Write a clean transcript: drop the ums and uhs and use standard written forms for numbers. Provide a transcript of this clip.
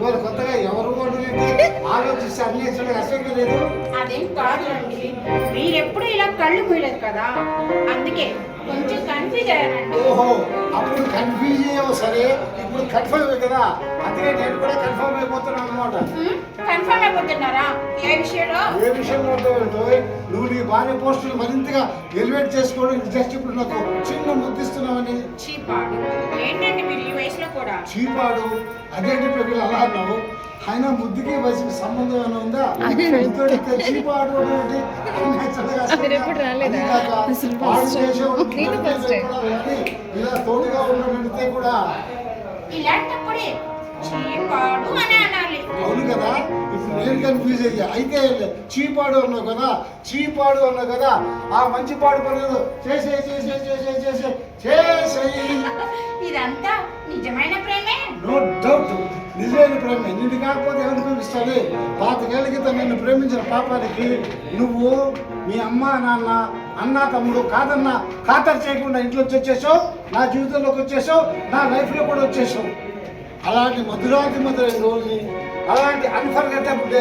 ఇవాళ కొత్తగా ఎవరు ఆలోచిస్తే అన్వేషణ అసలు లేదు. అదేం కాదులండి, మీరెప్పుడు ఇలా కళ్ళు మూయలేదు కదా, అందుకే కొంచెం కన్ఫ్యూజ్ అయ్యానండి. ఓహో, అప్పుడు కన్ఫ్యూజ్ అయ్యావు సరే, ఇప్పుడు కన్ఫర్మ్ కదా, అందుకే నేను కూడా కన్ఫర్మ్ అయిపోతున్నాను అనమాట. కన్ఫర్మ్ అయిపోతున్నారా? ఏ విషయంలో? ఏ విషయంలో నువ్వు నీ భార్య పోస్టులు మరింతగా ఎలివేట్ చేసుకోవడానికి జస్ట్ ఇప్పుడు నాకు చిన్న ముద్దిస్తున్నావని. చీపాడు ఏంటండి మీరు ఈ వయసులో కూడా? చీపాడు అదేంటి ప్రజలు అలా అన్నావు? ఆయన ముద్దుకి వయసుకి సంబంధం ఏమైనా ఉందా? చీపాడు ఇలా తోడుగా ఉన్నట్టే కూడా ఇలాంటప్పుడే చీపాడు అని అనాలి. అవును కదా, ఇప్పుడు నేను కన్ఫ్యూజ్ అయ్యా. అయితే చీపాడు అన్నావు కదా, చీపాడు అన్నావు కదా, ఆ మంచి పాడు పనులు చేసే చేసే చేసే చేసే చేసేయి. ఇదంతా నిజమైన ప్రేమే? నో డౌట్ నిజమైన ప్రేమే. నిన్ను కాకపోతే ఎవరు ప్రేమిస్తాడు? పాతికేళ్ల క్రితం నిన్ను ప్రేమించిన పాపానికి నువ్వు మీ అమ్మ నాన్న అన్న తమ్ముడు కాదన్నా ఖాతరు చేయకుండా ఇంట్లోకి వచ్చేసావు, నా జీవితంలోకి వచ్చేసావు, నా లైఫ్లో కూడా వచ్చేసావు. అలాంటి మధురాతి మధురైన రోజుని, అలాంటి అన్ఫర్గెటబుల్ డే